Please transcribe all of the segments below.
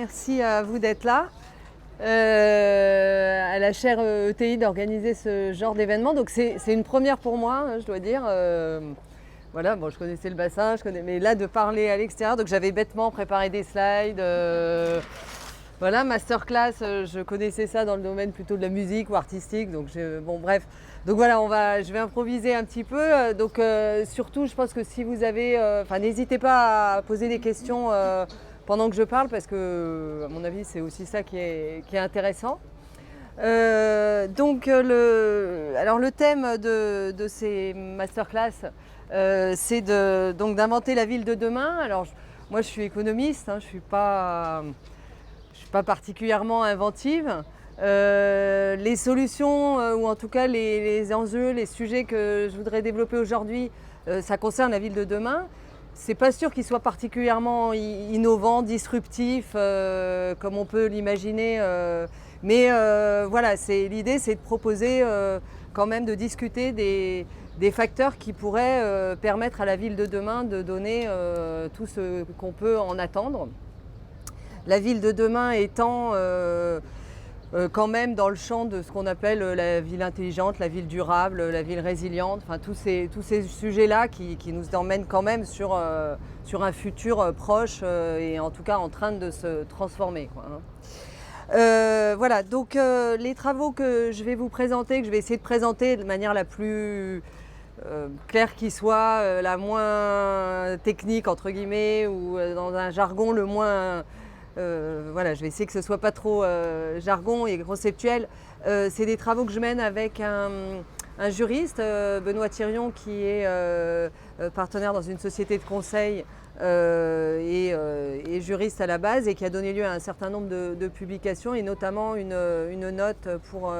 Merci à vous d'être là. À la chaire ETI d'organiser ce genre d'événement. Donc c'est une première pour moi, je dois dire. Voilà, bon, je connaissais le bassin, mais là de parler à l'extérieur, donc j'avais bêtement préparé des slides. Voilà, masterclass, je connaissais ça dans le domaine plutôt de la musique ou artistique. Donc bon, bref. Donc voilà, je vais improviser un petit peu. Donc surtout, je pense que si vous avez, n'hésitez pas à poser des questions pendant que je parle, parce que à mon avis, c'est aussi ça qui est intéressant. Alors le thème de ces masterclass, c'est donc d'inventer la ville de demain. Alors moi, je suis économiste, hein, je suis pas particulièrement inventive. Les solutions, ou en tout cas les enjeux, les sujets que je voudrais développer aujourd'hui, ça concerne la ville de demain. C'est pas sûr qu'il soit particulièrement innovant, disruptif, comme on peut l'imaginer. Mais voilà, l'idée, c'est de proposer quand même de discuter des facteurs qui pourraient permettre à la ville de demain de donner tout ce qu'on peut en attendre. La ville de demain étant quand même dans le champ de ce qu'on appelle la ville intelligente, la ville durable, la ville résiliente, enfin tous ces sujets-là qui nous emmènent quand même sur un futur proche et en tout cas en train de se transformer, quoi, hein. Voilà, donc les travaux que je vais vous présenter, que je vais essayer de présenter de manière la plus claire qui soit, la moins technique entre guillemets, ou dans un jargon le moins... voilà, je vais essayer que ce ne soit pas trop jargon et conceptuel. C'est des travaux que je mène avec un juriste, Benoît Thirion, qui est partenaire dans une société de conseil et juriste à la base, et qui a donné lieu à un certain nombre de publications, et notamment une note pour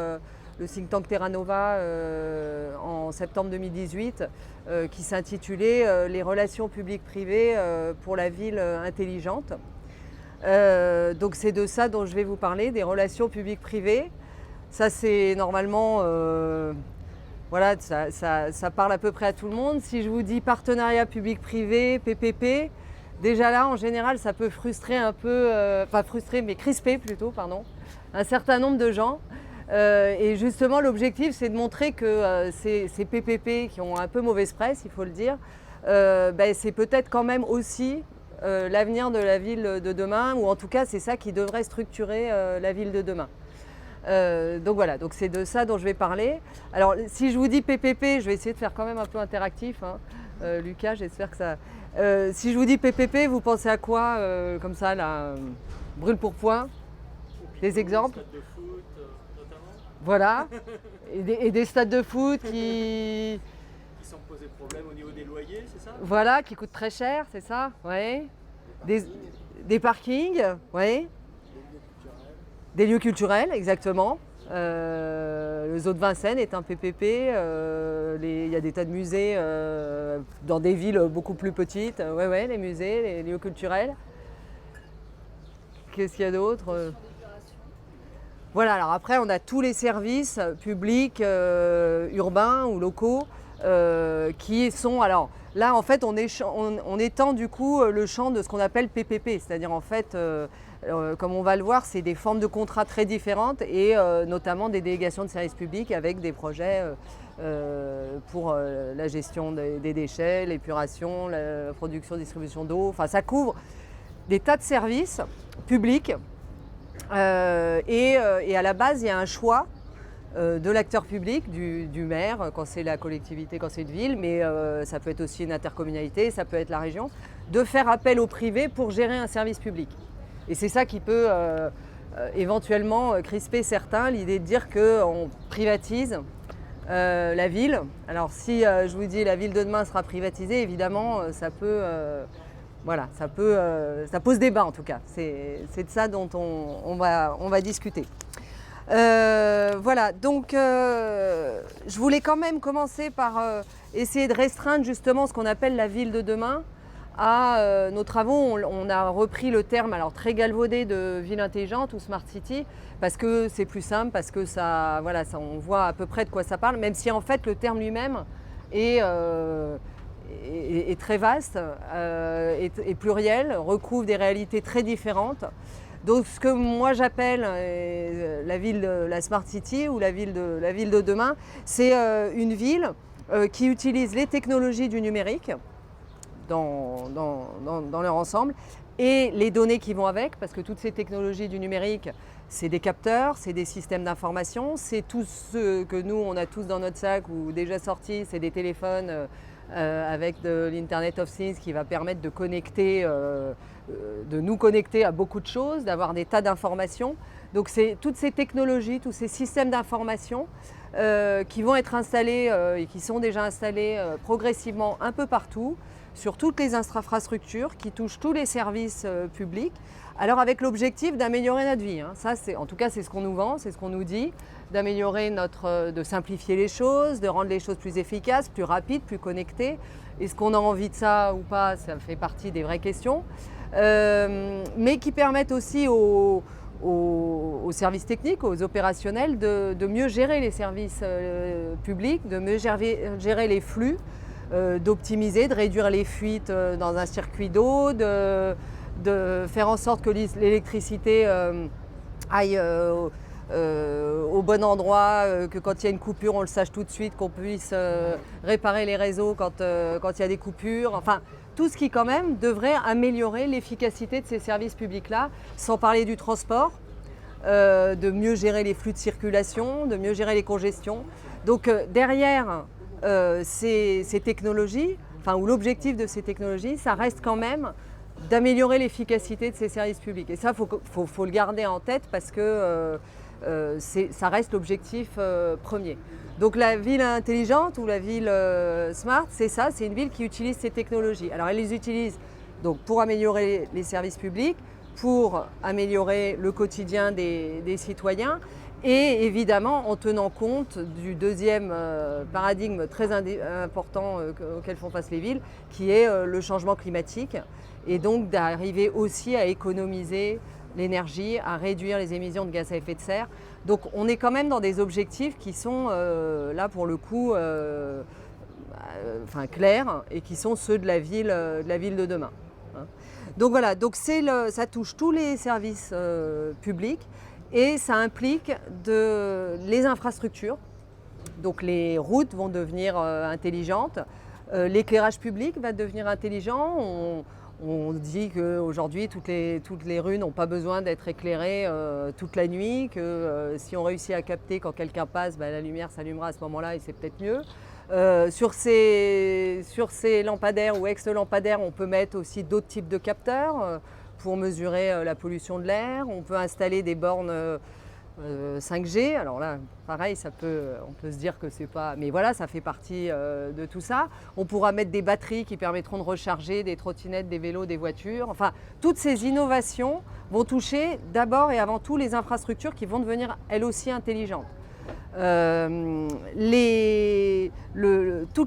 le think tank Terra Nova en septembre 2018 qui s'intitulait « Les relations publiques-privées pour la ville intelligente ». Donc c'est de ça dont je vais vous parler, des relations publiques-privées. Ça, c'est normalement, voilà, ça parle à peu près à tout le monde. Si je vous dis partenariat public-privé, PPP, déjà là, en général, ça peut frustrer un peu, pas frustrer, mais crisper plutôt, pardon, un certain nombre de gens. Et justement, l'objectif, c'est de montrer que ces PPP qui ont un peu mauvaise presse, il faut le dire, c'est peut-être quand même aussi l'avenir de la ville de demain, ou en tout cas c'est ça qui devrait structurer la ville de demain. Donc voilà, donc c'est de ça dont je vais parler. Alors si je vous dis PPP, je vais essayer de faire quand même un peu interactif, hein. Lucas, j'espère que ça... si je vous dis PPP, vous pensez à quoi comme ça, là, brûle pour point? Des exemples? Stade de foot, notamment. Voilà, et des stades de foot qui Sans poser problème au niveau des loyers, c'est ça? Voilà, qui coûtent très cher, c'est ça? Ouais. Des parkings, ouais. Des lieux culturels, exactement. Le zoo de Vincennes est un PPP. Il y a des tas de musées dans des villes beaucoup plus petites. Ouais, les musées, les lieux culturels. Qu'est-ce qu'il y a d'autre? Voilà, alors après, on a tous les services publics, urbains ou locaux, qui sont... Alors là, en fait, on étend du coup le champ de ce qu'on appelle PPP, c'est-à-dire en fait, comme on va le voir, c'est des formes de contrats très différentes, et notamment des délégations de services publics avec des projets pour la gestion des déchets, l'épuration, la production, distribution d'eau. Enfin, ça couvre des tas de services publics. Et à la base, il y a un choix de l'acteur public, du maire, quand c'est la collectivité, quand c'est une ville, mais ça peut être aussi une intercommunalité, ça peut être la région, de faire appel au privé pour gérer un service public. Et c'est ça qui peut éventuellement crisper certains, l'idée de dire qu'on privatise la ville. Alors si je vous dis la ville de demain sera privatisée, évidemment, ça peut... Voilà, ça pose débat en tout cas. C'est de ça dont on va discuter. Voilà, donc je voulais quand même commencer par essayer de restreindre justement ce qu'on appelle la ville de demain à nos travaux. On a repris le terme, alors très galvaudé, de ville intelligente ou smart city, parce que c'est plus simple, parce que on voit à peu près de quoi ça parle, même si en fait le terme lui-même est très vaste, est pluriel, recouvre des réalités très différentes. Donc ce que moi j'appelle la Smart City ou la ville de demain, c'est une ville qui utilise les technologies du numérique dans leur ensemble et les données qui vont avec, parce que toutes ces technologies du numérique, c'est des capteurs, c'est des systèmes d'information, c'est tout ce que nous, on a tous dans notre sac ou déjà sortis, c'est des téléphones avec de l'Internet of Things qui va permettre de nous connecter à beaucoup de choses, d'avoir des tas d'informations. Donc c'est toutes ces technologies, tous ces systèmes d'information qui vont être installés et qui sont déjà installés progressivement un peu partout, sur toutes les infrastructures qui touchent tous les services publics, alors avec l'objectif d'améliorer notre vie. Ça, en tout cas, c'est ce qu'on nous vend, c'est ce qu'on nous dit, de simplifier les choses, de rendre les choses plus efficaces, plus rapides, plus connectées. Est-ce qu'on a envie de ça ou pas? Ça fait partie des vraies questions. Mais qui permettent aussi aux services techniques, aux opérationnels, de mieux gérer les services publics, de mieux gérer les flux, d'optimiser, de réduire les fuites dans un circuit d'eau, de faire en sorte que l'électricité aille au bon endroit, que quand il y a une coupure, on le sache tout de suite, qu'on puisse réparer les réseaux quand il y a des coupures. Enfin, tout ce qui quand même devrait améliorer l'efficacité de ces services publics-là, sans parler du transport, de mieux gérer les flux de circulation, de mieux gérer les congestions. Donc derrière ces technologies, ou l'objectif de ces technologies, ça reste quand même d'améliorer l'efficacité de ces services publics. Et ça, faut le garder en tête parce que ça reste l'objectif premier. Donc la ville intelligente ou la ville smart, c'est ça, c'est une ville qui utilise ces technologies. Alors elle les utilise donc pour améliorer les services publics, pour améliorer le quotidien des citoyens et évidemment en tenant compte du deuxième paradigme très important auquel font face les villes, qui est le changement climatique et donc d'arriver aussi à économiser l'énergie, à réduire les émissions de gaz à effet de serre. Donc on est quand même dans des objectifs qui sont là pour le coup clairs et qui sont ceux de la ville de demain. Donc voilà, donc ça touche tous les services publics et ça implique les infrastructures. Donc les routes vont devenir intelligentes, l'éclairage public va devenir intelligent. On dit qu'aujourd'hui, toutes les rues n'ont pas besoin d'être éclairées toute la nuit, que si on réussit à capter quand quelqu'un passe, la lumière s'allumera à ce moment-là et c'est peut-être mieux. Sur ces lampadaires ou ex-lampadaires, on peut mettre aussi d'autres types de capteurs pour mesurer la pollution de l'air. On peut installer des bornes 5G, alors là, pareil, on peut se dire que c'est pas... Mais voilà, ça fait partie de tout ça. On pourra mettre des batteries qui permettront de recharger des trottinettes, des vélos, des voitures. Enfin, toutes ces innovations vont toucher d'abord et avant tout les infrastructures qui vont devenir elles aussi intelligentes. Tout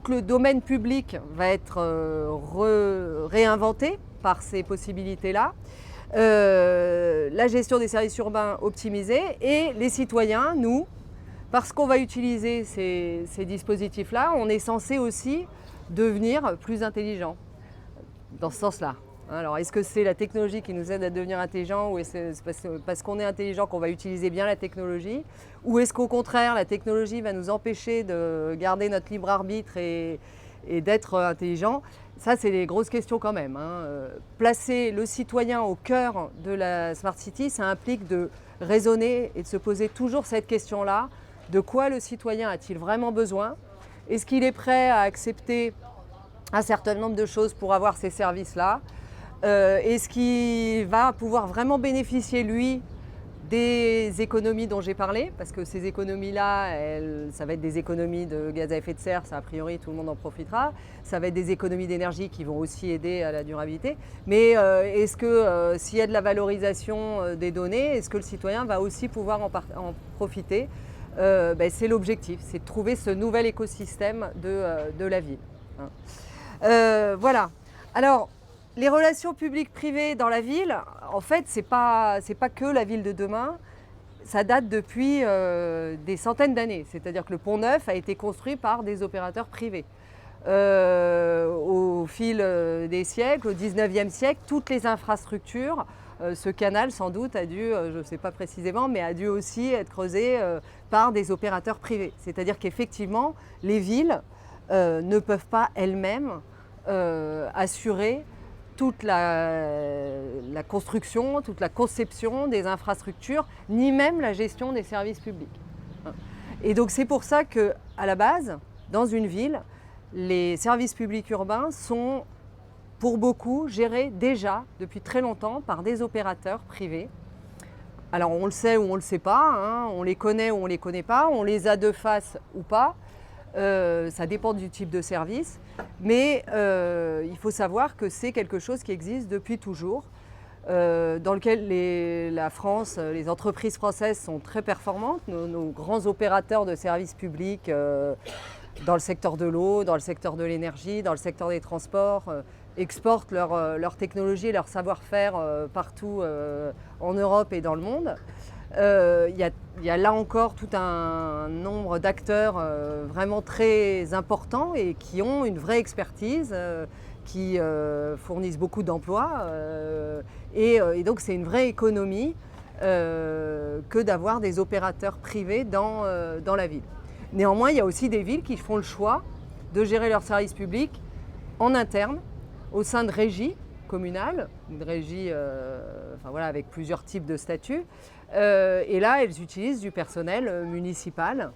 le domaine public va être réinventé par ces possibilités-là. La gestion des services urbains optimisée et les citoyens, nous, parce qu'on va utiliser ces dispositifs-là, on est censé aussi devenir plus intelligents dans ce sens-là. Alors, est-ce que c'est la technologie qui nous aide à devenir intelligents ou est-ce parce qu'on est intelligent qu'on va utiliser bien la technologie? Ou est-ce qu'au contraire, la technologie va nous empêcher de garder notre libre arbitre et d'être intelligent? Ça, c'est des grosses questions quand même. Placer le citoyen au cœur de la Smart City, ça implique de raisonner et de se poser toujours cette question-là. De quoi le citoyen a-t-il vraiment besoin? Est-ce qu'il est prêt à accepter un certain nombre de choses pour avoir ces services-là? Est-ce qu'il va pouvoir vraiment bénéficier, lui, des économies dont j'ai parlé? Parce que ces économies-là, ça va être des économies de gaz à effet de serre, ça a priori tout le monde en profitera. Ça va être des économies d'énergie qui vont aussi aider à la durabilité. Mais est-ce que s'il y a de la valorisation des données, est-ce que le citoyen va aussi pouvoir en profiter? C'est l'objectif, c'est de trouver ce nouvel écosystème de la ville. Voilà. Alors, les relations publiques-privées dans la ville, en fait, c'est pas que la ville de demain. Ça date depuis des centaines d'années. C'est-à-dire que le Pont Neuf a été construit par des opérateurs privés. Au fil des siècles, au 19e siècle, toutes les infrastructures ce canal sans doute a dû, je ne sais pas précisément, mais a dû aussi être creusé par des opérateurs privés. C'est-à-dire qu'effectivement, les villes ne peuvent pas elles-mêmes assurer toute la construction, toute la conception des infrastructures, ni même la gestion des services publics. Et donc c'est pour ça qu'à la base, dans une ville, les services publics urbains sont pour beaucoup gérés déjà depuis très longtemps par des opérateurs privés. Alors on le sait ou on ne le sait pas, hein, on les connaît ou on ne les connaît pas, on les a de face ou pas, ça dépend du type de service, mais il faut savoir que c'est quelque chose qui existe depuis toujours, dans lequel la France, les entreprises françaises sont très performantes, nos grands opérateurs de services publics dans le secteur de l'eau, dans le secteur de l'énergie, dans le secteur des transports, exportent leur technologie et leur savoir-faire partout en Europe et dans le monde. Il y a là encore tout un nombre d'acteurs vraiment très importants et qui ont une vraie expertise, qui fournissent beaucoup d'emplois. Et donc c'est une vraie économie que d'avoir des opérateurs privés dans la ville. Néanmoins, il y a aussi des villes qui font le choix de gérer leurs services publics en interne, au sein de régies communales, une régie avec plusieurs types de statuts. Et là, elles utilisent du personnel municipal.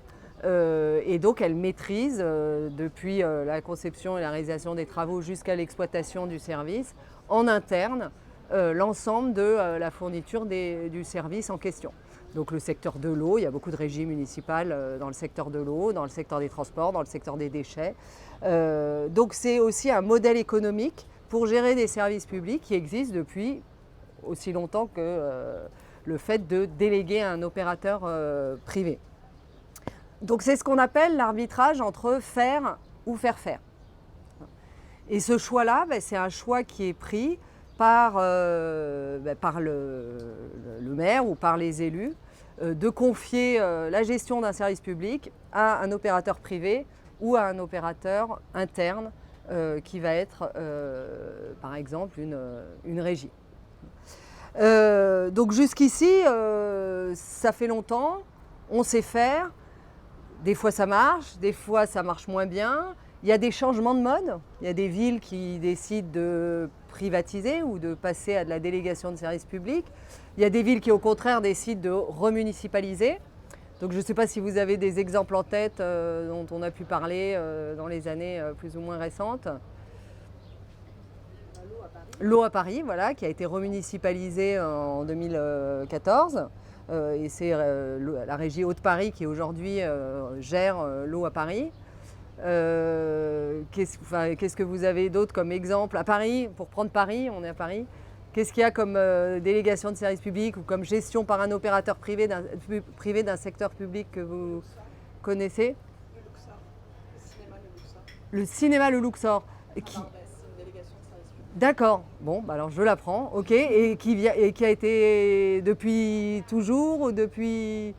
Et donc, elles maîtrisent, depuis la conception et la réalisation des travaux jusqu'à l'exploitation du service, en interne, l'ensemble de la fourniture du service en question. Donc le secteur de l'eau, il y a beaucoup de régies municipales dans le secteur de l'eau, dans le secteur des transports, dans le secteur des déchets. Donc c'est aussi un modèle économique pour gérer des services publics qui existent depuis aussi longtemps que le fait de déléguer à un opérateur privé. Donc c'est ce qu'on appelle l'arbitrage entre faire ou faire faire. Et ce choix-là, c'est un choix qui est pris par le maire ou par les élus, de confier la gestion d'un service public à un opérateur privé ou à un opérateur interne qui va être par exemple une régie. Donc jusqu'ici, ça fait longtemps, on sait faire, des fois ça marche, des fois ça marche moins bien. Il y a des changements de mode, il y a des villes qui décident de privatiser ou de passer à de la délégation de services publics. Il y a des villes qui au contraire décident de remunicipaliser. Donc je ne sais pas si vous avez des exemples en tête dont on a pu parler dans les années plus ou moins récentes. L'eau à Paris, voilà, qui a été remunicipalisée en 2014. Et c'est la régie Hauts-de-Paris qui aujourd'hui gère l'eau à Paris. Qu'est-ce que vous avez d'autre comme exemple à Paris? Pour prendre Paris, on est à Paris. Qu'est-ce qu'il y a comme délégation de services publics ou comme gestion par un opérateur privé d'un secteur public que vous connaissez? Le Luxor, le cinéma Le Luxor. Le cinéma Le Luxor. C'est une délégation de services publics. D'accord, bon, bah alors je l'apprends, ok. Et qui a été depuis toujours ou depuis...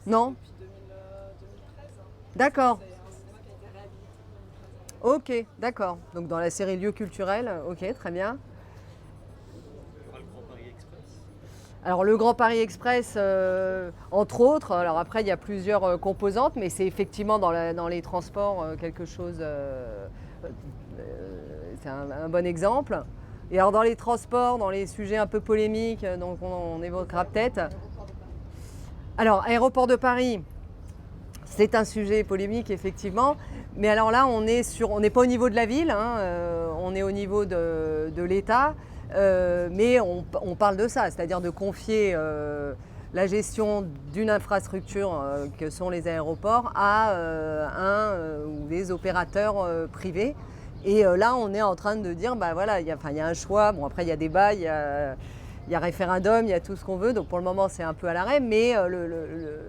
Non, c'est depuis 2013. D'accord. C'est un cinéma qui a été réhabilité en 2013. Ok, d'accord. Donc dans la série Lieux culturels, ok, très bien. Il y aura le Grand Paris Express. Alors le Grand Paris Express, entre autres, alors après il y a plusieurs composantes, mais c'est effectivement dans les transports quelque chose, c'est un bon exemple. Et alors dans les transports, dans les sujets un peu polémiques, donc on évoquera peut-être. Alors aéroport de Paris, c'est un sujet polémique effectivement, mais alors là on n'est pas au niveau de la ville, hein, on est au niveau de l'État. Mais on parle de ça, c'est-à-dire de confier la gestion d'une infrastructure que sont les aéroports à un ou des opérateurs privés. Et là, on est en train de dire, bah voilà, il y a un choix. Bon, après, il y a débat, il y a référendum, il y a tout ce qu'on veut. Donc pour le moment, c'est un peu à l'arrêt, mais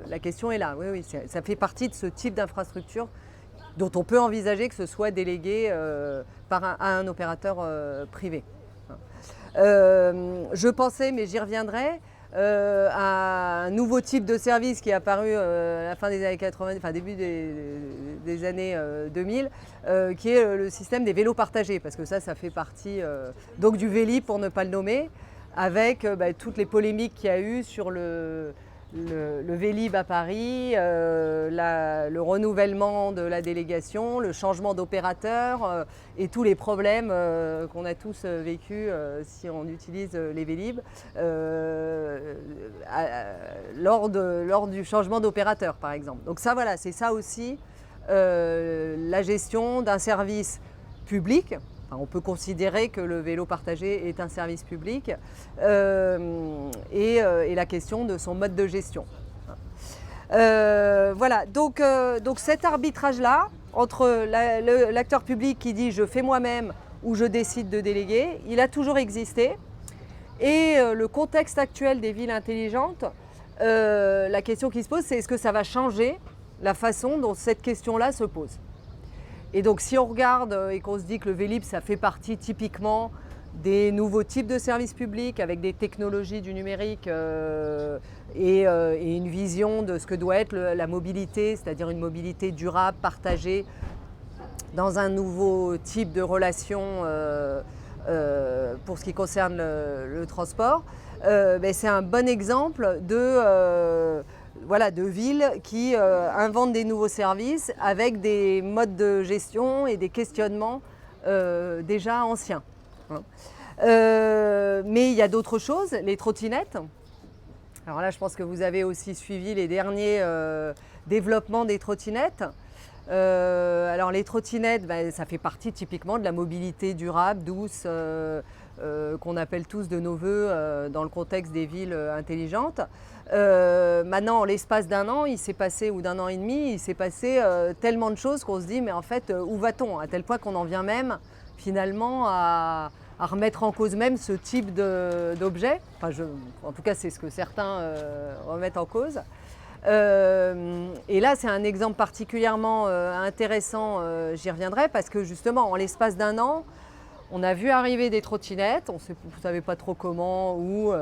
la question est là. Oui, ça fait partie de ce type d'infrastructure dont on peut envisager que ce soit délégué à un opérateur privé. Je pensais, mais j'y reviendrai, à un nouveau type de service qui est apparu à la fin des années 80, enfin début des années 2000, qui est le système des vélos partagés, parce que ça fait partie donc du Véli pour ne pas le nommer. avec toutes les polémiques qu'il y a eu sur le Vélib à Paris, le renouvellement de la délégation, le changement d'opérateur et tous les problèmes qu'on a tous vécus si on utilise les Vélib lors du changement d'opérateur par exemple. Donc ça voilà, c'est ça aussi la gestion d'un service public. On peut considérer que le vélo partagé est un service public et la question de son mode de gestion. Voilà, donc cet arbitrage-là, entre l'acteur public qui dit je fais moi-même ou je décide de déléguer, il a toujours existé. Et le contexte actuel des villes intelligentes, la question qui se pose, c'est est-ce que ça va changer la façon dont cette question-là se pose ? Et donc si on regarde et qu'on se dit que le Vélib, ça fait partie typiquement des nouveaux types de services publics avec des technologies du numérique et une vision de ce que doit être la mobilité, c'est-à-dire une mobilité durable, partagée, dans un nouveau type de relation pour ce qui concerne le transport, c'est un bon exemple de villes qui inventent des nouveaux services avec des modes de gestion et des questionnements déjà anciens. Mais il y a d'autres choses, les trottinettes. Alors là, je pense que vous avez aussi suivi les derniers développements des trottinettes. Alors les trottinettes, ça fait partie typiquement de la mobilité durable, douce, qu'on appelle tous de nos voeux dans le contexte des villes intelligentes. Maintenant, en l'espace d'un an, ou d'un an et demi, il s'est passé tellement de choses qu'on se dit, mais en fait, où va-t-on ? À tel point qu'on en vient même finalement à remettre en cause même ce type d'objet. En tout cas, c'est ce que certains remettent en cause. Et là, c'est un exemple particulièrement intéressant, j'y reviendrai, parce que justement, en l'espace d'un an, on a vu arriver des trottinettes, on ne savait pas trop comment, ou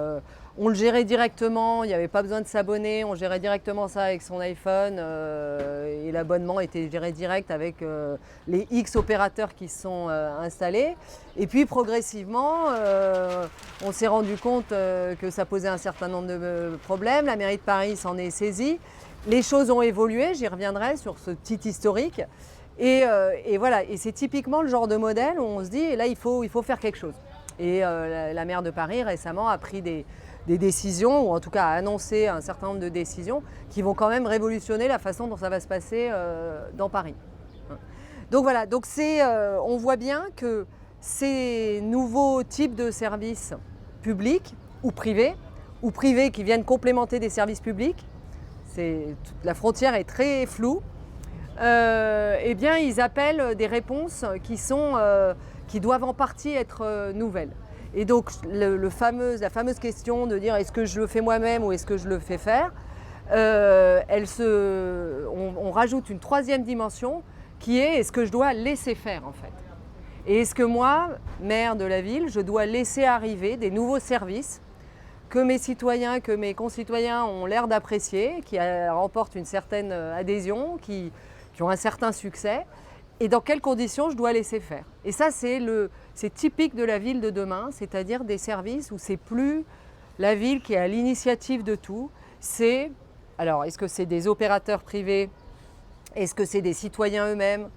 on le gérait directement, il n'y avait pas besoin de s'abonner, on gérait directement ça avec son iPhone et l'abonnement était géré direct avec les X opérateurs qui se sont installés. Et puis progressivement, on s'est rendu compte que ça posait un certain nombre de problèmes, la mairie de Paris s'en est saisie, les choses ont évolué, j'y reviendrai sur ce petit historique. Et voilà, et c'est typiquement le genre de modèle où on se dit, là, il faut faire quelque chose. Et la maire de Paris récemment a pris des décisions, ou en tout cas a annoncé un certain nombre de décisions qui vont quand même révolutionner la façon dont ça va se passer dans Paris. Donc voilà, on voit bien que ces nouveaux types de services publics ou privés qui viennent complémenter des services publics, la frontière est très floue. Eh bien, ils appellent des réponses qui doivent en partie être nouvelles. Et donc, la fameuse question de dire est-ce que je le fais moi-même ou est-ce que je le fais faire, on rajoute une troisième dimension qui est est-ce que je dois laisser faire en fait. Et est-ce que moi, maire de la ville, je dois laisser arriver des nouveaux services que mes citoyens, que mes concitoyens ont l'air d'apprécier, qui remportent une certaine adhésion, qui ont un certain succès, et dans quelles conditions je dois laisser faire. Et ça, c'est typique de la ville de demain, c'est-à-dire des services où c'est plus la ville qui est à l'initiative de tout. Alors, est-ce que c'est des opérateurs privés? Est-ce que c'est des citoyens eux-mêmes?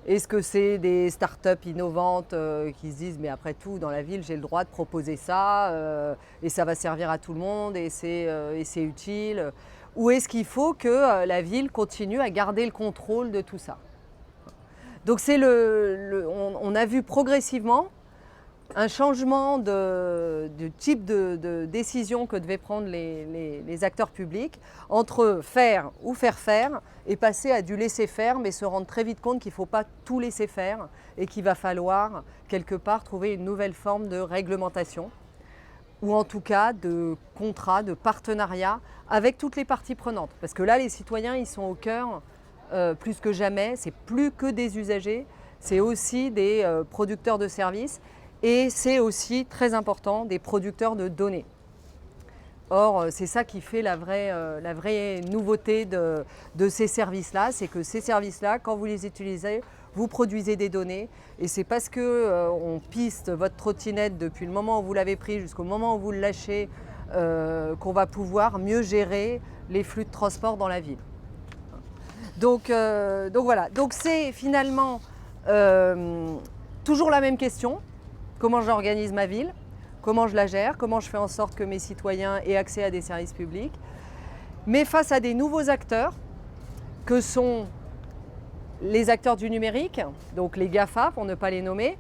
Est-ce que c'est des startups innovantes qui se disent mais après tout, dans la ville, j'ai le droit de proposer ça et ça va servir à tout le monde et c'est utile? Ou est-ce qu'il faut que la ville continue à garder le contrôle de tout ça? Donc on a vu progressivement un changement du type de décision que devaient prendre les acteurs publics entre faire ou faire faire et passer à du laisser faire, mais se rendre très vite compte qu'il ne faut pas tout laisser faire et qu'il va falloir quelque part trouver une nouvelle forme de réglementation ou en tout cas de contrat, de partenariat avec toutes les parties prenantes. Parce que là, les citoyens, ils sont au cœur plus que jamais. C'est plus que des usagers, c'est aussi des producteurs de services et c'est aussi, très important, des producteurs de données. Or, c'est ça qui fait la vraie nouveauté de ces services-là, c'est que ces services-là, quand vous les utilisez, vous produisez des données et c'est parce que on piste votre trottinette depuis le moment où vous l'avez pris jusqu'au moment où vous le lâchez qu'on va pouvoir mieux gérer les flux de transport dans la ville. Donc voilà, donc c'est finalement toujours la même question, comment j'organise ma ville, comment je la gère, comment je fais en sorte que mes citoyens aient accès à des services publics, mais face à des nouveaux acteurs que sont les acteurs du numérique, donc les GAFA pour ne pas les nommer,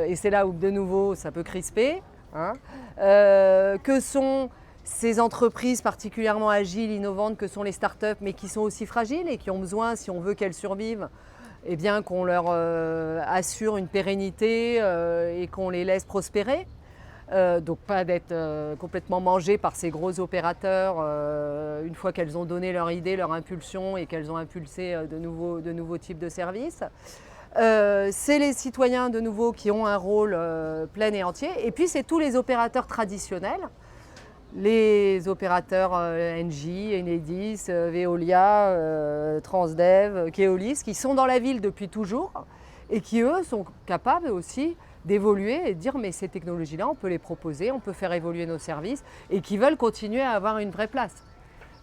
et c'est là où de nouveau ça peut crisper, hein, que sont ces entreprises particulièrement agiles, innovantes, que sont les startups, mais qui sont aussi fragiles et qui ont besoin, si on veut qu'elles survivent, eh bien qu'on leur assure une pérennité et qu'on les laisse prospérer. Donc pas d'être complètement mangées par ces gros opérateurs une fois qu'elles ont donné leur idée, leur impulsion et qu'elles ont impulsé de nouveaux types de services. C'est les citoyens de nouveau qui ont un rôle plein et entier. Et puis c'est tous les opérateurs traditionnels, les opérateurs Engie, Enedis, Veolia, Transdev, Keolis, qui sont dans la ville depuis toujours et qui eux sont capables aussi d'évoluer et de dire mais ces technologies-là, on peut les proposer, on peut faire évoluer nos services et qui veulent continuer à avoir une vraie place.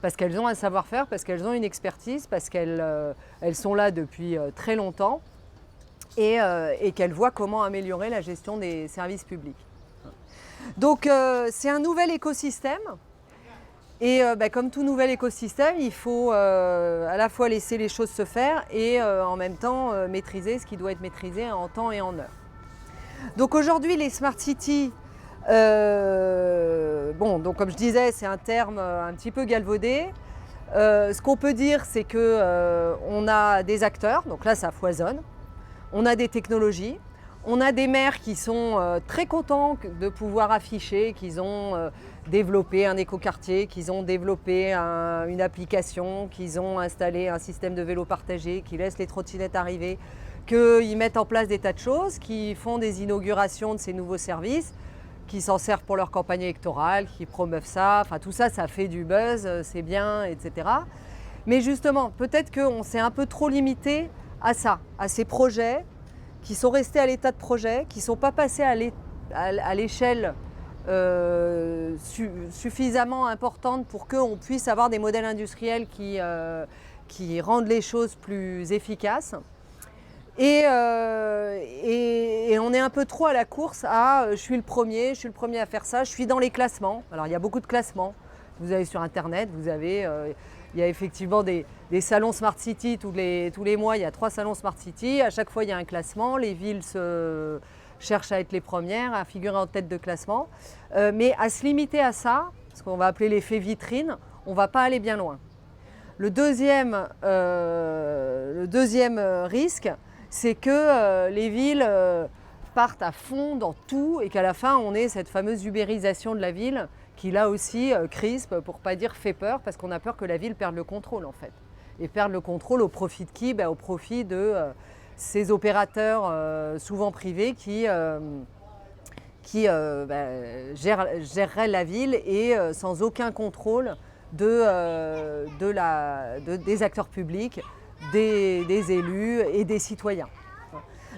Parce qu'elles ont un savoir-faire, parce qu'elles ont une expertise, parce qu'elles sont là depuis très longtemps et qu'elles voient comment améliorer la gestion des services publics. Donc c'est un nouvel écosystème et comme tout nouvel écosystème, il faut à la fois laisser les choses se faire et en même temps maîtriser ce qui doit être maîtrisé en temps et en heure. Donc aujourd'hui les Smart Cities, donc comme je disais, c'est un terme un petit peu galvaudé. Ce qu'on peut dire, c'est qu'on a des acteurs, donc là ça foisonne, on a des technologies, on a des maires qui sont très contents de pouvoir afficher qu'ils ont développé un écoquartier, qu'ils ont développé une application, qu'ils ont installé un système de vélo partagé, qui laissent les trottinettes arriver, qu'ils mettent en place des tas de choses, qui font des inaugurations de ces nouveaux services, qui s'en servent pour leur campagne électorale, qui promeuvent ça, enfin tout ça, ça fait du buzz, c'est bien, etc. Mais justement, peut-être qu'on s'est un peu trop limité à ça, à ces projets qui sont restés à l'état de projet, qui ne sont pas passés à l'échelle suffisamment importante pour qu'on puisse avoir des modèles industriels qui rendent les choses plus efficaces. Et on est un peu trop à la course à je suis le premier à faire ça, je suis dans les classements. Alors il y a beaucoup de classements. Vous avez sur internet, il y a effectivement des salons Smart City tous les mois, il y a 3 salons Smart City. À chaque fois il y a un classement, les villes cherchent à être les premières, à figurer en tête de classement. Mais à se limiter à ça, ce qu'on va appeler l'effet vitrine, on ne va pas aller bien loin. Le deuxième risque, c'est que les villes partent à fond dans tout et qu'à la fin, on ait cette fameuse ubérisation de la ville qui, là aussi, crispe, pour ne pas dire fait peur, parce qu'on a peur que la ville perde le contrôle, en fait. Et perde le contrôle au profit de qui ? Au profit de ces opérateurs, souvent privés, qui géreraient la ville et sans aucun contrôle des acteurs publics, des élus et des citoyens.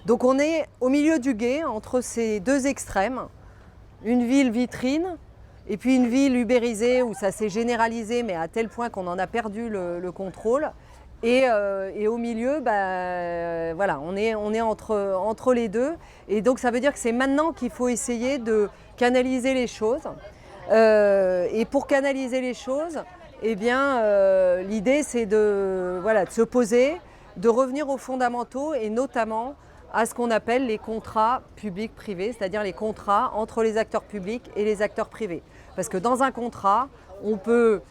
Donc on est au milieu du gué entre ces deux extrêmes, une ville vitrine et puis une ville ubérisée où ça s'est généralisé mais à tel point qu'on en a perdu le contrôle. Et au milieu, voilà, on est entre les deux. Et donc ça veut dire que c'est maintenant qu'il faut essayer de canaliser les choses. Et pour canaliser les choses, eh bien, l'idée c'est de se poser, de revenir aux fondamentaux et notamment à ce qu'on appelle les contrats publics-privés, c'est-à-dire les contrats entre les acteurs publics et les acteurs privés. Parce que dans un contrat, on peut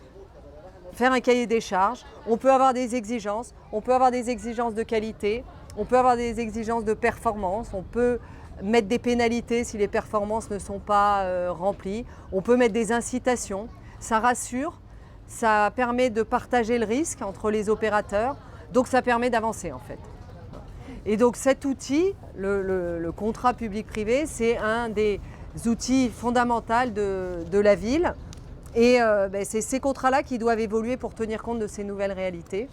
faire un cahier des charges, on peut avoir des exigences, on peut avoir des exigences de qualité, on peut avoir des exigences de performance, on peut mettre des pénalités si les performances ne sont pas remplies, on peut mettre des incitations, ça rassure, ça permet de partager le risque entre les opérateurs, donc ça permet d'avancer en fait. Et donc cet outil, le contrat public-privé, c'est un des outils fondamentaux de la ville. Et c'est ces contrats-là qui doivent évoluer pour tenir compte de ces nouvelles réalités.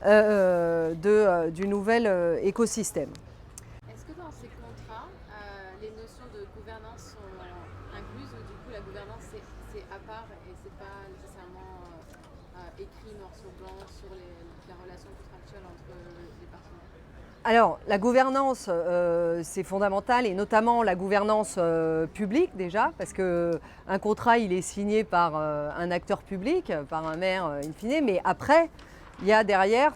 du nouvel écosystème. Est-ce que dans ces contrats, les notions de gouvernance sont incluses ou du coup la gouvernance c'est à part et c'est pas nécessairement écrit noir sur blanc sur la relation contractuelle entre les partenaires? Alors, la gouvernance, c'est fondamental, et notamment la gouvernance publique déjà, parce qu'un contrat, il est signé par un acteur public, par un maire in fine, mais après, il y a derrière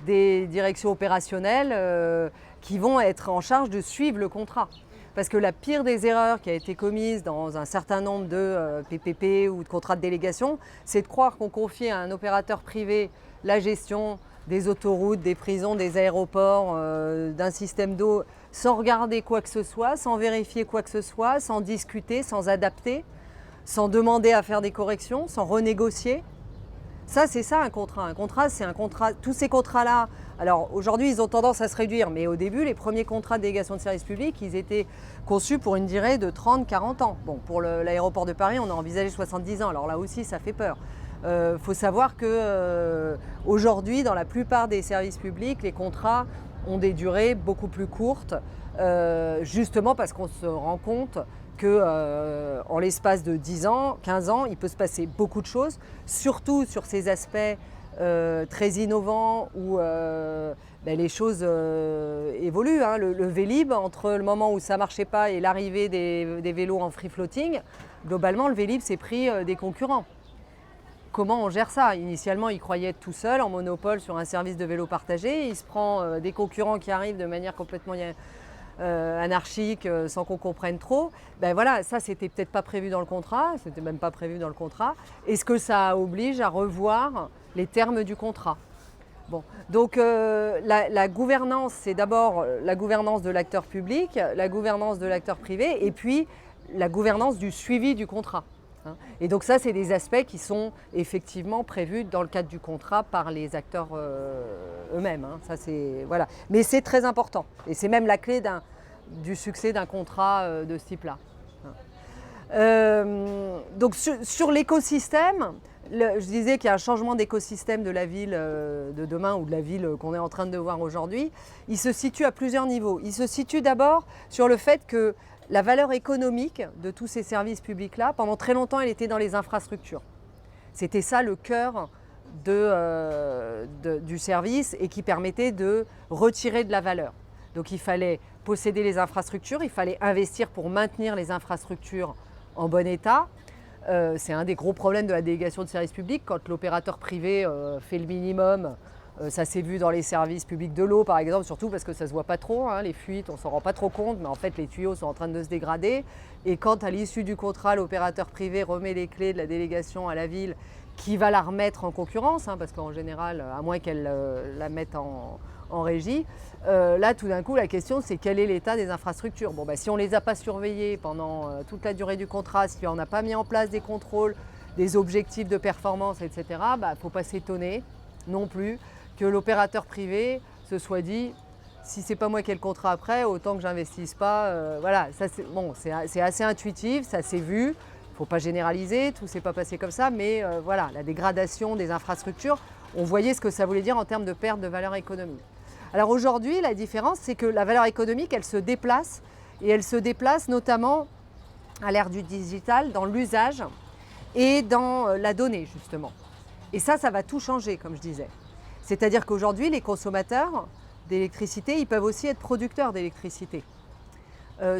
des directions opérationnelles qui vont être en charge de suivre le contrat. Parce que la pire des erreurs qui a été commise dans un certain nombre de PPP ou de contrats de délégation, c'est de croire qu'on confie à un opérateur privé la gestion des autoroutes, des prisons, des aéroports, d'un système d'eau, sans regarder quoi que ce soit, sans vérifier quoi que ce soit, sans discuter, sans adapter, sans demander à faire des corrections, sans renégocier. Ça, c'est ça un contrat. Un contrat, c'est un contrat. Tous ces contrats-là, alors aujourd'hui, ils ont tendance à se réduire, mais au début, les premiers contrats de délégation de service public, ils étaient conçus pour une durée de 30-40 ans. Bon, pour l'aéroport de Paris, on a envisagé 70 ans. Alors là aussi, ça fait peur. Faut savoir que aujourd'hui, dans la plupart des services publics, les contrats ont des durées beaucoup plus courtes, justement parce qu'on se rend compte qu'en l'espace de 10 ans, 15 ans, il peut se passer beaucoup de choses, surtout sur ces aspects très innovants où les choses évoluent. Hein. Le Vélib, entre le moment où ça ne marchait pas et l'arrivée des vélos en free floating, globalement, le Vélib s'est pris des concurrents. Comment on gère ça? Initialement, il croyait être tout seul en monopole sur un service de vélo partagé. Il se prend des concurrents qui arrivent de manière complètement anarchique, sans qu'on comprenne trop. Ben voilà, ça, c'était peut-être pas prévu dans le contrat. C'était même pas prévu dans le contrat. Est-ce que ça oblige à revoir les termes du contrat? Bon, donc la gouvernance, c'est d'abord la gouvernance de l'acteur public, la gouvernance de l'acteur privé, et puis la gouvernance du suivi du contrat. Et donc ça, c'est des aspects qui sont effectivement prévus dans le cadre du contrat par les acteurs eux-mêmes. Ça, voilà. Mais c'est très important. Et c'est même la clé du succès d'un contrat de ce type-là. Donc sur l'écosystème, je disais qu'il y a un changement d'écosystème de la ville de demain ou de la ville qu'on est en train de voir aujourd'hui. Il se situe à plusieurs niveaux. Il se situe d'abord sur le fait que la valeur économique de tous ces services publics-là, pendant très longtemps, elle était dans les infrastructures. C'était ça le cœur du service et qui permettait de retirer de la valeur. Donc il fallait posséder les infrastructures, il fallait investir pour maintenir les infrastructures en bon état. C'est un des gros problèmes de la délégation de services publics. Quand l'opérateur privé fait le minimum, ça s'est vu dans les services publics de l'eau, par exemple, surtout parce que ça ne se voit pas trop, hein, les fuites, on ne s'en rend pas trop compte, mais en fait les tuyaux sont en train de se dégrader. Et quand à l'issue du contrat, l'opérateur privé remet les clés de la délégation à la ville, qui va la remettre en concurrence, hein, parce qu'en général, à moins qu'elle la mette en régie, là tout d'un coup la question c'est quel est l'état des infrastructures. Bon, si on ne les a pas surveillées pendant toute la durée du contrat, si on n'a pas mis en place des contrôles, des objectifs de performance, etc., il ne faut pas s'étonner non plus que l'opérateur privé se soit dit si c'est pas moi qui ai le contrat après, autant que j'investisse pas. Voilà, ça c'est assez intuitif, ça s'est vu. Il ne faut pas généraliser, tout ne s'est pas passé comme ça, mais voilà, la dégradation des infrastructures, on voyait ce que ça voulait dire en termes de perte de valeur économique. Alors aujourd'hui, la différence, c'est que la valeur économique, elle se déplace, et elle se déplace notamment à l'ère du digital, dans l'usage et dans la donnée, justement. Et ça va tout changer, comme je disais. C'est-à-dire qu'aujourd'hui, les consommateurs d'électricité, ils peuvent aussi être producteurs d'électricité.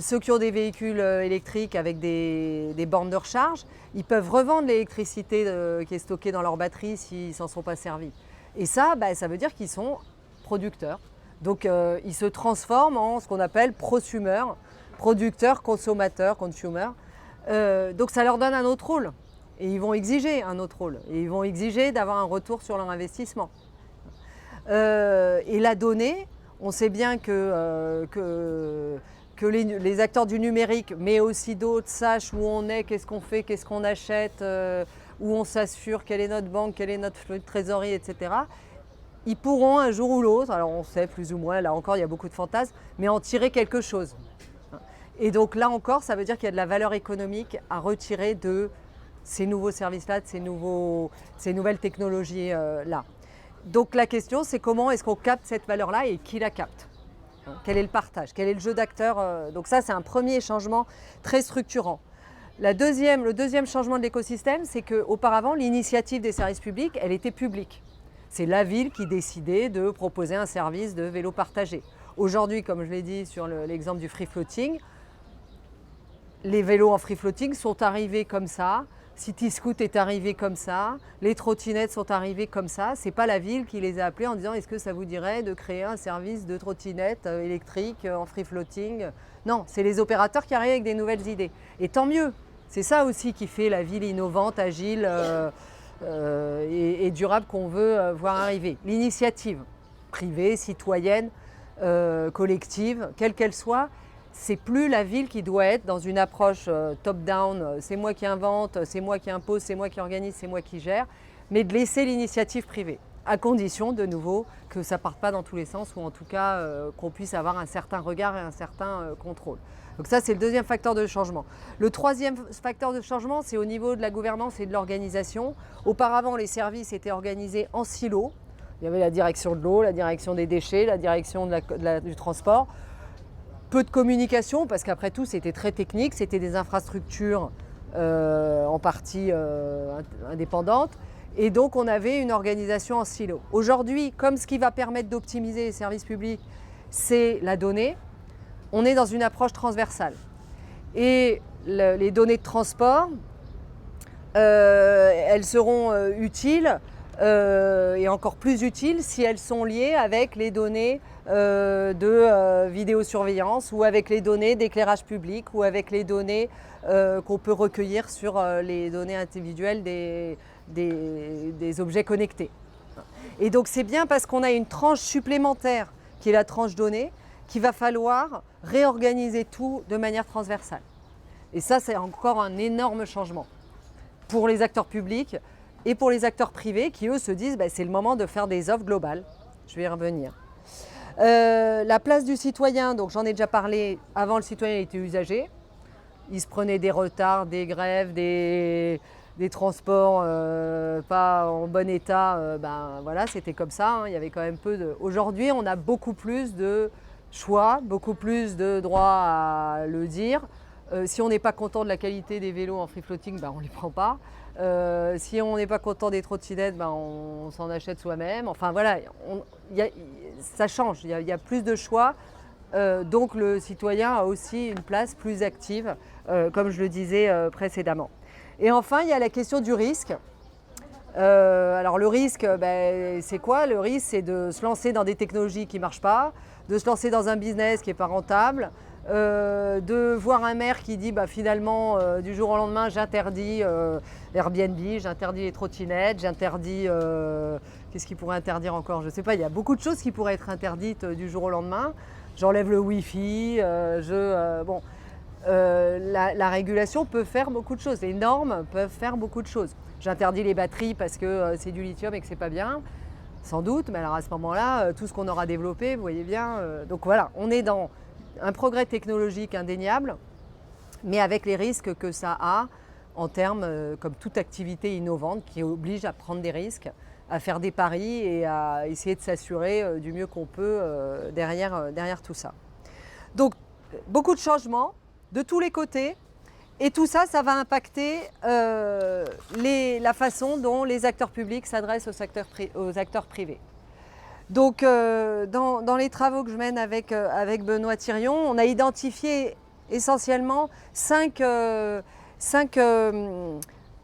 Ceux qui ont des véhicules électriques avec des bornes de recharge, ils peuvent revendre l'électricité qui est stockée dans leur batterie s'ils ne s'en sont pas servis. Et ça, ça veut dire qu'ils sont producteurs. Donc ils se transforment en ce qu'on appelle prosumers, producteurs, consommateurs, consumer. Donc ça leur donne un autre rôle. Et ils vont exiger un autre rôle. Et ils vont exiger d'avoir un retour sur leur investissement. Et la donnée, on sait bien que les acteurs du numérique, mais aussi d'autres, sachent où on est, qu'est-ce qu'on fait, qu'est-ce qu'on achète, où on s'assure, quelle est notre banque, quelle est notre trésorerie, etc. Ils pourront un jour ou l'autre, alors on sait plus ou moins, là encore il y a beaucoup de fantasmes, mais en tirer quelque chose. Et donc là encore, ça veut dire qu'il y a de la valeur économique à retirer de ces nouveaux services-là, de ces nouvelles technologies-là. Donc la question, c'est comment est-ce qu'on capte cette valeur-là et qui la capte? Quel est le partage? Quel est le jeu d'acteurs? Donc ça, c'est un premier changement très structurant. Le deuxième changement de l'écosystème, c'est qu'auparavant, l'initiative des services publics, elle était publique. C'est la ville qui décidait de proposer un service de vélo partagé. Aujourd'hui, comme je l'ai dit sur l'exemple du free floating, les vélos en free floating sont arrivés comme ça. CityScoot est arrivé comme ça, les trottinettes sont arrivées comme ça. C'est pas la ville qui les a appelés en disant est-ce que ça vous dirait de créer un service de trottinettes électriques en free floating? Non, c'est les opérateurs qui arrivent avec des nouvelles idées. Et tant mieux, c'est ça aussi qui fait la ville innovante, agile et durable qu'on veut voir arriver. L'initiative privée, citoyenne, collective, quelle qu'elle soit, c'est plus la ville qui doit être dans une approche top-down, c'est moi qui invente, c'est moi qui impose, c'est moi qui organise, c'est moi qui gère, mais de laisser l'initiative privée, à condition de nouveau que ça ne parte pas dans tous les sens ou en tout cas qu'on puisse avoir un certain regard et un certain contrôle. Donc ça, c'est le deuxième facteur de changement. Le troisième facteur de changement, c'est au niveau de la gouvernance et de l'organisation. Auparavant, les services étaient organisés en silos. Il y avait la direction de l'eau, la direction des déchets, la direction du transport. Peu de communication, parce qu'après tout, c'était très technique, c'était des infrastructures en partie indépendantes, et donc on avait une organisation en silo. Aujourd'hui, comme ce qui va permettre d'optimiser les services publics, c'est la donnée, on est dans une approche transversale. Et les données de transport, elles seront utiles, et encore plus utiles si elles sont liées avec les données de vidéosurveillance ou avec les données d'éclairage public ou avec les données qu'on peut recueillir sur les données individuelles des objets connectés. Et donc c'est bien parce qu'on a une tranche supplémentaire qui est la tranche donnée qu'il va falloir réorganiser tout de manière transversale. Et ça, c'est encore un énorme changement pour les acteurs publics et pour les acteurs privés qui, eux, se disent c'est le moment de faire des offres globales. Je vais y revenir. La place du citoyen, donc j'en ai déjà parlé, avant le citoyen était usager. Il se prenait des retards, des grèves, des transports pas en bon état. Voilà, c'était comme ça, hein. Il y avait quand même peu de... Aujourd'hui, on a beaucoup plus de choix, beaucoup plus de droit à le dire. Si on n'est pas content de la qualité des vélos en free floating, on ne les prend pas. Si on n'est pas content des trottinettes, on s'en achète soi-même. Enfin voilà, ça change, il y a plus de choix. Donc le citoyen a aussi une place plus active, comme je le disais précédemment. Et enfin, il y a la question du risque. Alors le risque, c'est quoi? Le risque, c'est de se lancer dans des technologies qui ne marchent pas, de se lancer dans un business qui n'est pas rentable, de voir un maire qui dit finalement du jour au lendemain j'interdis Airbnb, j'interdis les trottinettes, j'interdis qu'est-ce qu'il pourrait interdire encore? Je ne sais pas, il y a beaucoup de choses qui pourraient être interdites du jour au lendemain. J'enlève le Wi-Fi, la régulation peut faire beaucoup de choses, les normes peuvent faire beaucoup de choses. J'interdis les batteries parce que c'est du lithium et que c'est pas bien, sans doute, mais alors à ce moment-là, tout ce qu'on aura développé, vous voyez bien, donc voilà, on est dans un progrès technologique indéniable, mais avec les risques que ça a en termes, comme toute activité innovante, qui oblige à prendre des risques, à faire des paris et à essayer de s'assurer du mieux qu'on peut derrière tout ça. Donc, beaucoup de changements de tous les côtés, et tout ça, ça va impacter la façon dont les acteurs publics s'adressent aux acteurs privés. Donc, dans les travaux que je mène avec Benoît Thirion, on a identifié essentiellement cinq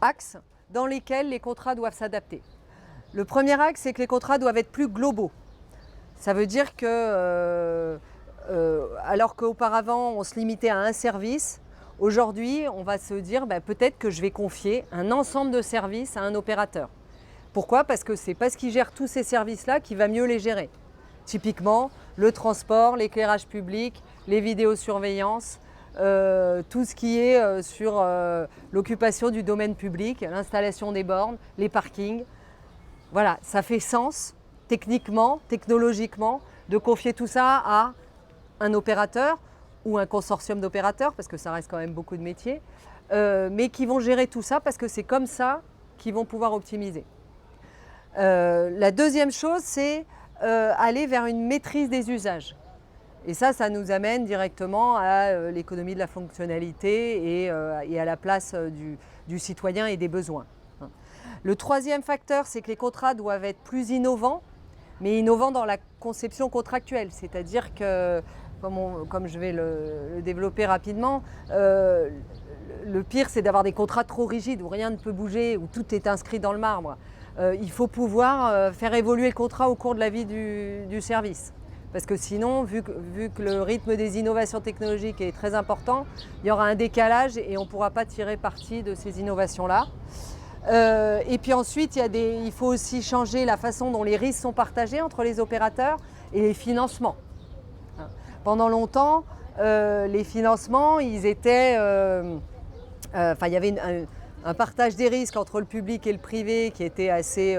axes dans lesquels les contrats doivent s'adapter. Le premier axe, c'est que les contrats doivent être plus globaux. Ça veut dire que, alors qu'auparavant, on se limitait à un service, aujourd'hui, on va se dire peut-être que je vais confier un ensemble de services à un opérateur. Pourquoi? Parce que c'est parce qu'il gère tous ces services-là qu'il va mieux les gérer. Typiquement, le transport, l'éclairage public, les vidéosurveillances, tout ce qui est sur l'occupation du domaine public, l'installation des bornes, les parkings. Voilà, ça fait sens techniquement, technologiquement, de confier tout ça à un opérateur ou un consortium d'opérateurs, parce que ça reste quand même beaucoup de métiers, mais qui vont gérer tout ça parce que c'est comme ça qu'ils vont pouvoir optimiser. La deuxième chose, c'est aller vers une maîtrise des usages. Et ça nous amène directement à l'économie de la fonctionnalité et à la place du citoyen et des besoins. Le troisième facteur, c'est que les contrats doivent être plus innovants, mais innovants dans la conception contractuelle. C'est-à-dire que, comme je vais le développer rapidement, le pire, c'est d'avoir des contrats trop rigides où rien ne peut bouger, où tout est inscrit dans le marbre. Il faut pouvoir faire évoluer le contrat au cours de la vie du service. Parce que sinon, vu que le rythme des innovations technologiques est très important, il y aura un décalage et on ne pourra pas tirer parti de ces innovations-là. Et puis ensuite, il faut aussi changer la façon dont les risques sont partagés entre les opérateurs et les financements. Pendant longtemps, les financements, ils étaient... il y avait un partage des risques entre le public et le privé qui était assez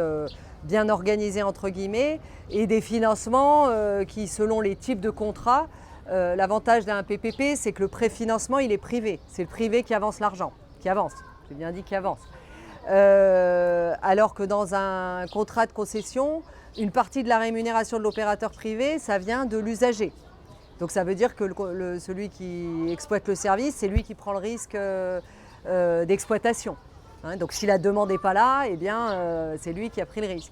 bien organisé entre guillemets, et des financements qui, selon les types de contrats, l'avantage d'un PPP, c'est que le préfinancement, il est privé. C'est le privé qui avance l'argent, qui avance, j'ai bien dit qui avance. Alors que dans un contrat de concession, une partie de la rémunération de l'opérateur privé, ça vient de l'usager. Donc ça veut dire que celui qui exploite le service, c'est lui qui prend le risque d'exploitation. Donc si la demande n'est pas là, eh bien, c'est lui qui a pris le risque.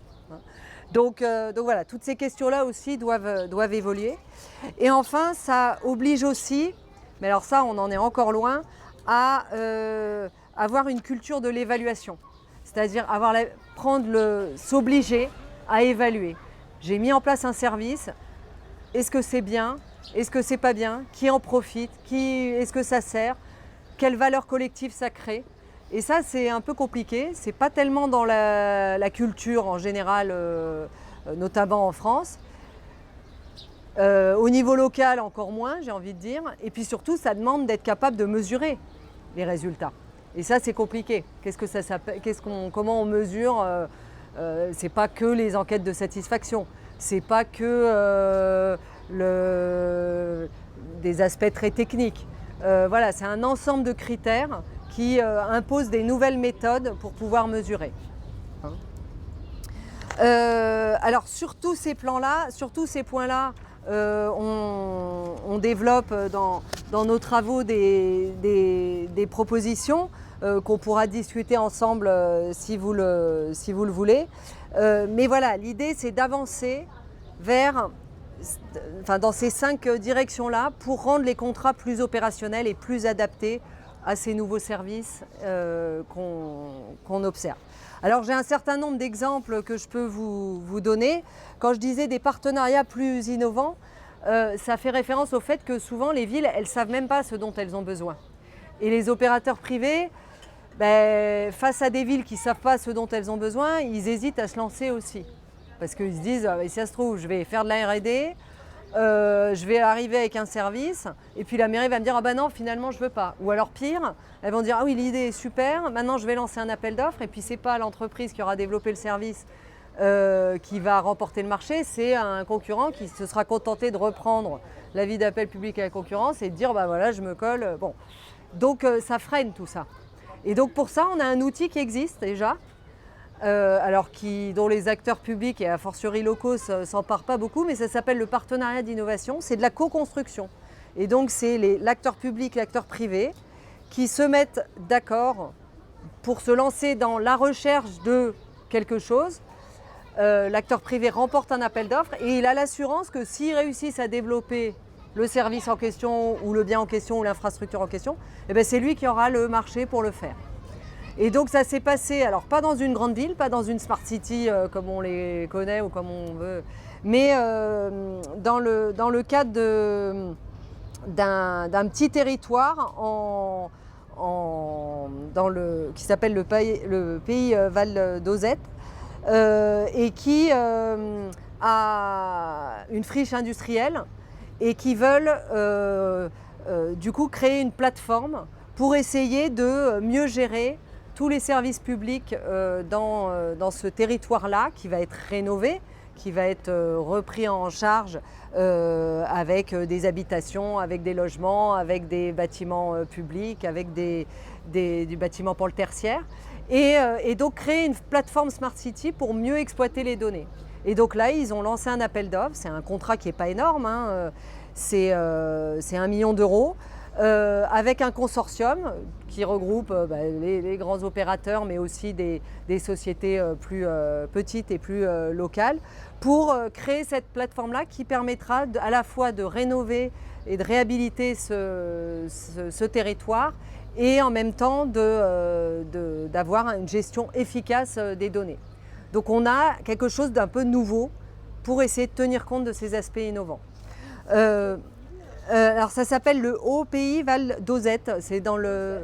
Donc voilà, toutes ces questions-là aussi doivent évoluer. Et enfin, ça oblige aussi, mais alors ça on en est encore loin, à avoir une culture de l'évaluation. C'est-à-dire s'obliger à évaluer. J'ai mis en place un service, est-ce que c'est bien ? Est-ce que c'est pas bien ? Qui en profite ? Est-ce que ça sert ? Quelle valeur collective ça crée ? Et ça, c'est un peu compliqué. C'est pas tellement dans la culture en général, notamment en France. Au niveau local, encore moins, j'ai envie de dire. Et puis surtout, ça demande d'être capable de mesurer les résultats. Et ça, c'est compliqué. Comment on mesure c'est pas que les enquêtes de satisfaction. C'est pas que des aspects très techniques. Voilà, c'est un ensemble de critères qui imposent des nouvelles méthodes pour pouvoir mesurer. Alors sur tous ces plans-là, sur tous ces points-là, on développe dans nos travaux des propositions qu'on pourra discuter ensemble si vous le voulez. Mais voilà, l'idée c'est d'avancer dans ces 5 directions-là pour rendre les contrats plus opérationnels et plus adaptés à ces nouveaux services qu'on observe. Alors j'ai un certain nombre d'exemples que je peux vous donner. Quand je disais des partenariats plus innovants, ça fait référence au fait que souvent les villes, elles ne savent même pas ce dont elles ont besoin. Et les opérateurs privés, face à des villes qui ne savent pas ce dont elles ont besoin, ils hésitent à se lancer aussi. Parce qu'ils se disent, si ça se trouve, je vais faire de la R&D, je vais arriver avec un service, et puis la mairie va me dire, ah ben non, finalement, je ne veux pas. Ou alors pire, elles vont dire, ah oui, l'idée est super, maintenant je vais lancer un appel d'offres, et puis ce n'est pas l'entreprise qui aura développé le service qui va remporter le marché, c'est un concurrent qui se sera contenté de reprendre l'avis d'appel public à la concurrence et de dire, bah voilà, je me colle. Bon. Donc ça freine tout ça. Et donc pour ça, on a un outil qui existe déjà, dont les acteurs publics et a fortiori locaux ne s'emparent pas beaucoup, mais ça s'appelle le partenariat d'innovation, c'est de la co-construction. Et donc c'est l'acteur public, l'acteur privé qui se mettent d'accord pour se lancer dans la recherche de quelque chose. L'acteur privé remporte un appel d'offres et il a l'assurance que s'ils réussissent à développer le service en question ou le bien en question ou l'infrastructure en question, c'est lui qui aura le marché pour le faire. Et donc ça s'est passé, alors pas dans une grande ville, pas dans une smart city comme on les connaît ou comme on veut, mais dans le cadre d'un petit territoire qui s'appelle le pays Val d'Auzette et qui a une friche industrielle et qui veulent du coup créer une plateforme pour essayer de mieux gérer tous les services publics dans ce territoire-là qui va être rénové, qui va être repris en charge avec des habitations, avec des logements, avec des bâtiments publics, avec du bâtiment pour le tertiaire. et donc créer une plateforme Smart City pour mieux exploiter les données. Et donc là, ils ont lancé un appel d'offres, c'est un contrat qui n'est pas énorme, hein, c'est 1 million d'euros, avec un consortium qui regroupe les grands opérateurs, mais aussi des sociétés plus petites et plus locales, pour créer cette plateforme-là qui permettra à la fois de rénover et de réhabiliter ce territoire et en même temps d'avoir une gestion efficace des données. Donc on a quelque chose d'un peu nouveau pour essayer de tenir compte de ces aspects innovants. Alors ça s'appelle le Haut Pays Val d'Auzette, c'est dans le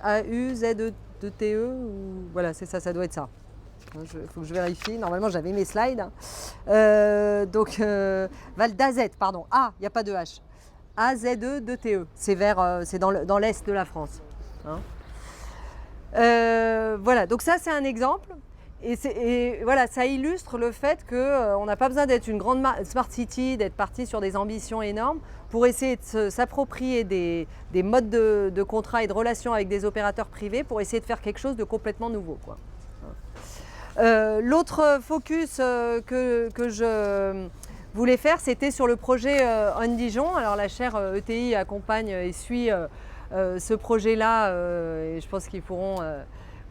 HAUZETE, voilà c'est ça, ça doit être ça. Il faut que je vérifie, normalement j'avais mes slides. Val d'Azette, pardon, il n'y a pas de H. AZE2TE, c'est dans l'est de la France. Hein. Voilà, donc ça c'est un exemple. Et voilà, ça illustre le fait qu'on n'a pas besoin d'être une grande Smart City, d'être parti sur des ambitions énormes pour essayer de s'approprier des modes de contrat et de relations avec des opérateurs privés pour essayer de faire quelque chose de complètement nouveau, quoi. L'autre focus que je voulais faire, c'était sur le projet On-Dijon. Alors la chaire ETI accompagne et suit ce projet-là et je pense qu'ils pourront...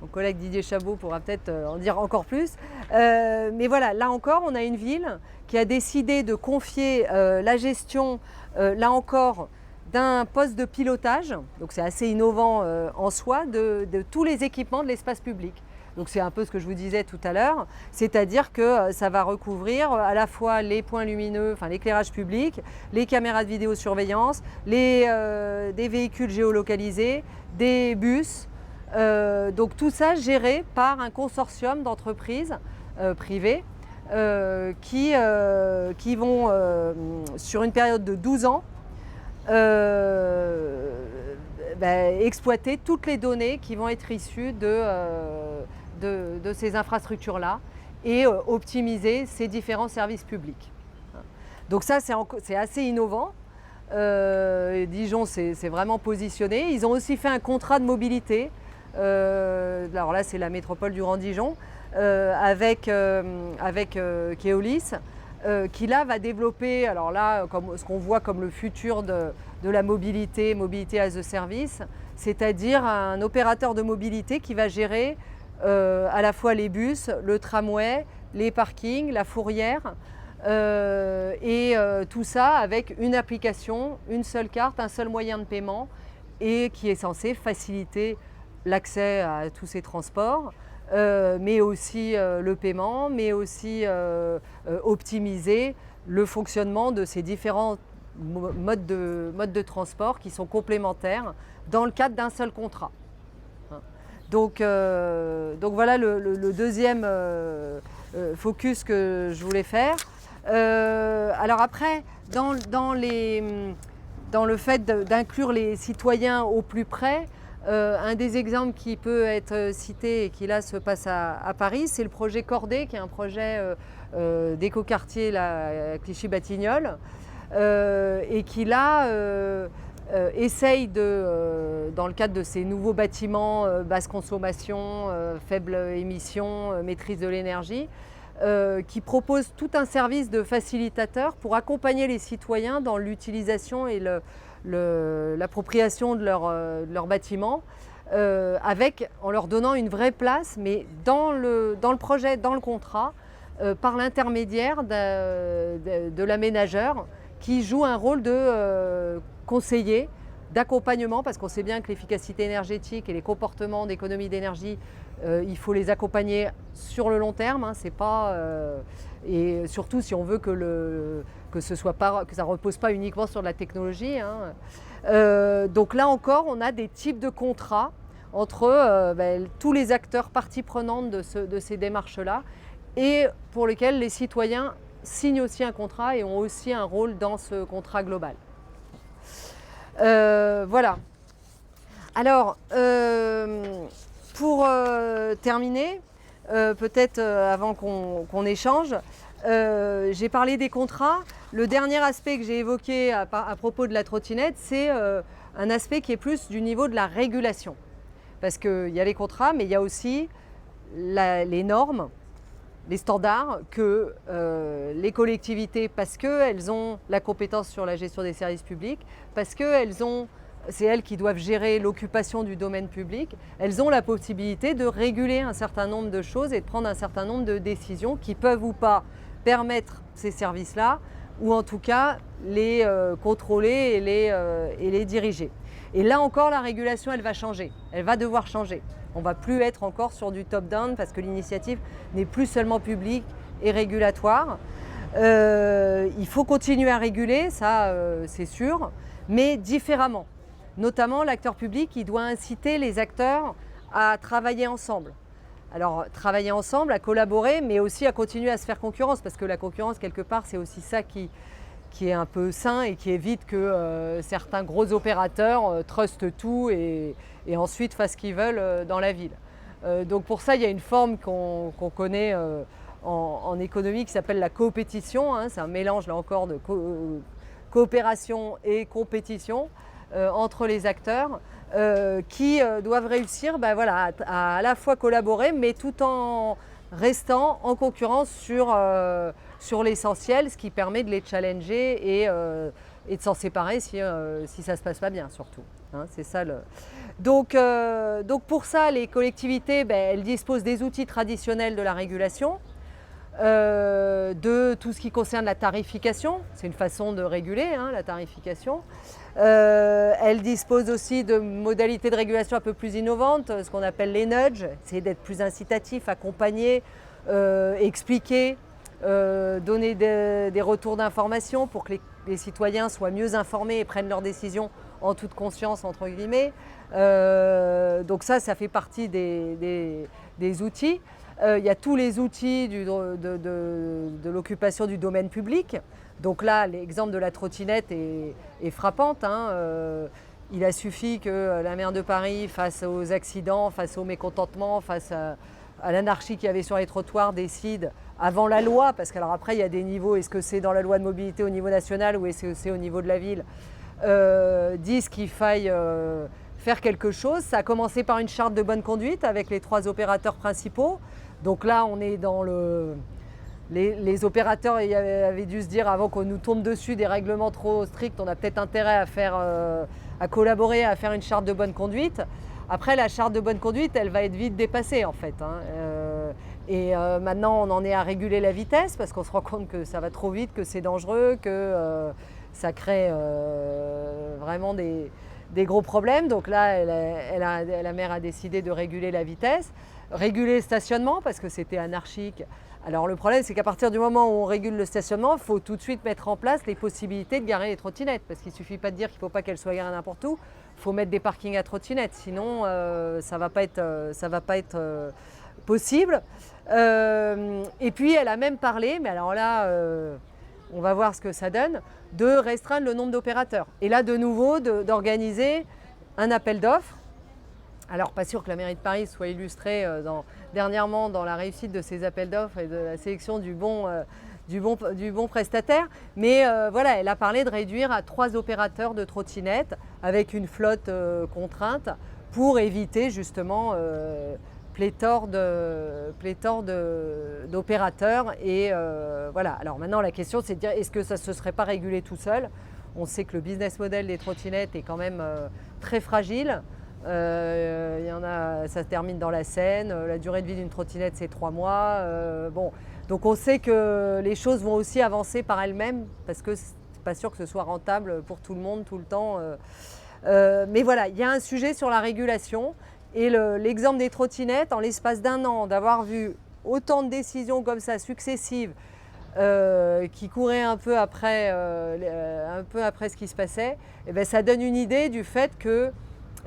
Mon collègue Didier Chabot pourra peut-être en dire encore plus. Mais voilà, là encore, on a une ville qui a décidé de confier la gestion, là encore, d'un poste de pilotage. Donc c'est assez innovant en soi, de tous les équipements de l'espace public. Donc c'est un peu ce que je vous disais tout à l'heure, c'est-à-dire que ça va recouvrir à la fois les points lumineux, enfin l'éclairage public, les caméras de vidéosurveillance, des véhicules géolocalisés, des bus. Donc tout ça géré par un consortium d'entreprises privées qui vont, sur une période de 12 ans, exploiter toutes les données qui vont être issues de ces infrastructures-là et optimiser ces différents services publics. Donc ça, c'est assez innovant. Dijon s'est vraiment positionné. Ils ont aussi fait un contrat de mobilité. Alors là, c'est la métropole du Grand Dijon, avec Keolis, qui là va développer, alors là, comme ce qu'on voit comme le futur de la mobilité as a service, c'est-à-dire un opérateur de mobilité qui va gérer à la fois les bus, le tramway, les parkings, la fourrière, tout ça avec une application, une seule carte, un seul moyen de paiement, et qui est censé faciliter l'accès à tous ces transports, mais aussi le paiement, mais aussi optimiser le fonctionnement de ces différents modes de transport qui sont complémentaires dans le cadre d'un seul contrat. Donc voilà le deuxième focus que je voulais faire. Alors après, dans le fait d'inclure les citoyens au plus près, un des exemples qui peut être cité et qui là se passe à Paris, c'est le projet Cordée, qui est un projet d'écoquartier à Clichy-Batignolles, et qui là essaye dans le cadre de ces nouveaux bâtiments basse consommation, faible émission, maîtrise de l'énergie, qui propose tout un service de facilitateur pour accompagner les citoyens dans l'utilisation et l'appropriation de leur bâtiment, en leur donnant une vraie place, mais dans le projet, dans le contrat, par l'intermédiaire de l'aménageur qui joue un rôle de conseiller, d'accompagnement, parce qu'on sait bien que l'efficacité énergétique et les comportements d'économie d'énergie, il faut les accompagner sur le long terme, hein, c'est pas, et surtout si on veut que ça ne repose pas uniquement sur de la technologie. Hein. Donc là encore, on a des types de contrats entre tous les acteurs parties prenantes de ces démarches-là, et pour lesquels les citoyens signent aussi un contrat et ont aussi un rôle dans ce contrat global. Voilà. Alors, pour terminer, peut-être avant qu'on échange, j'ai parlé des contrats. Le dernier aspect que j'ai évoqué à propos de la trottinette, c'est un aspect qui est plus du niveau de la régulation. parce qu'il y a les contrats, mais il y a aussi les normes, les standards que les collectivités, parce qu'elles ont la compétence sur la gestion des services publics, parce que c'est elles qui doivent gérer l'occupation du domaine public, elles ont la possibilité de réguler un certain nombre de choses et de prendre un certain nombre de décisions qui peuvent ou pas permettre ces services-là, ou en tout cas les contrôler et les diriger. Et là encore, la régulation, elle va changer, elle va devoir changer. On ne va plus être encore sur du top-down parce que l'initiative n'est plus seulement publique et régulatoire. Il faut continuer à réguler, ça c'est sûr, mais différemment. Notamment, l'acteur public, il doit inciter les acteurs à travailler ensemble. Alors, travailler ensemble, à collaborer, mais aussi à continuer à se faire concurrence, parce que la concurrence, quelque part, c'est aussi ça qui est un peu sain et qui évite que certains gros opérateurs trustent tout et ensuite fassent ce qu'ils veulent dans la ville. Donc pour ça, il y a une forme qu'on connaît en économie qui s'appelle la coopétition. Hein, c'est un mélange, là encore, de coopération et compétition entre les acteurs qui doivent réussir à la fois collaborer, mais tout en restant en concurrence sur l'essentiel, ce qui permet de les challenger et de s'en séparer si ça ne se passe pas bien, surtout. Hein, c'est ça donc pour ça, les collectivités, elles disposent des outils traditionnels de la régulation, de tout ce qui concerne la tarification. C'est une façon de réguler, hein, la tarification. Elles disposent aussi de modalités de régulation un peu plus innovantes, ce qu'on appelle les nudges, essayer d'être plus incitatif, accompagner, expliquer, donner des retours d'informations pour que les citoyens soient mieux informés et prennent leurs décisions en toute conscience, entre guillemets. Donc ça fait partie des outils. Il y a tous les outils de l'occupation du domaine public. Donc là, l'exemple de la trottinette est frappante. Hein. Il a suffi que la maire de Paris, face aux accidents, face aux mécontentements, face à l'anarchie qu'il y avait sur les trottoirs, décide, avant la loi, parce qu'alors après il y a des niveaux, est-ce que c'est dans la loi de mobilité au niveau national ou est-ce que c'est au niveau de la ville, disent qu'il faille faire quelque chose. Ça a commencé par une charte de bonne conduite avec les 3 opérateurs principaux. Donc là, on est dans les opérateurs avaient dû se dire, avant qu'on nous tombe dessus des règlements trop stricts, on a peut-être intérêt à collaborer, à faire une charte de bonne conduite. Après, la charte de bonne conduite, elle va être vite dépassée en fait. Hein. Maintenant, on en est à réguler la vitesse parce qu'on se rend compte que ça va trop vite, que c'est dangereux, que ça crée vraiment des gros problèmes. Donc là, la maire a décidé de réguler la vitesse, réguler le stationnement parce que c'était anarchique. Alors le problème, c'est qu'à partir du moment où on régule le stationnement, il faut tout de suite mettre en place les possibilités de garer les trottinettes. Parce qu'il ne suffit pas de dire qu'il ne faut pas qu'elles soient garées n'importe où, il faut mettre des parkings à trottinettes, sinon ça ne va pas être possible. Et puis elle a même parlé, mais alors là, on va voir ce que ça donne, de restreindre le nombre d'opérateurs. Et là, de nouveau, d'organiser un appel d'offres. Alors, pas sûr que la mairie de Paris soit illustrée dernièrement dans la réussite de ces appels d'offres et de la sélection du bon prestataire. Mais voilà, elle a parlé de réduire à 3 opérateurs de trottinettes avec une flotte contrainte pour éviter justement pléthore d'opérateurs. Et voilà. Alors maintenant, la question, c'est de dire, est-ce que ça ne se serait pas régulé tout seul? On sait que le business model des trottinettes est quand même très fragile. Ça se termine dans la Seine, la durée de vie d'une trottinette c'est 3 mois. Donc on sait que les choses vont aussi avancer par elles-mêmes parce que c'est pas sûr que ce soit rentable pour tout le monde tout le temps. Mais voilà, il y a un sujet sur la régulation et l'exemple des trottinettes, en l'espace d'1 an, d'avoir vu autant de décisions comme ça successives qui couraient un peu après ce qui se passait, et bien ça donne une idée du fait que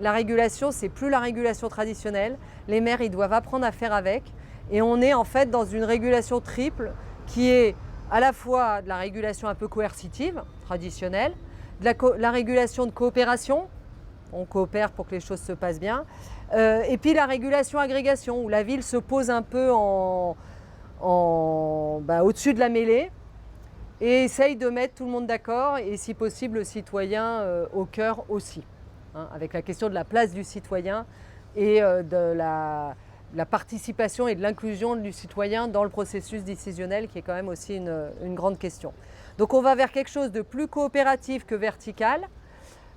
la régulation, c'est plus la régulation traditionnelle. Les maires, ils doivent apprendre à faire avec. Et on est en fait dans une régulation triple qui est à la fois de la régulation un peu coercitive, traditionnelle, de la régulation de coopération, on coopère pour que les choses se passent bien, et puis la régulation agrégation, où la ville se pose un peu au-dessus de la mêlée et essaye de mettre tout le monde d'accord et si possible le citoyen au cœur aussi. Avec la question de la place du citoyen et de la participation et de l'inclusion du citoyen dans le processus décisionnel, qui est quand même aussi une grande question. Donc on va vers quelque chose de plus coopératif que vertical,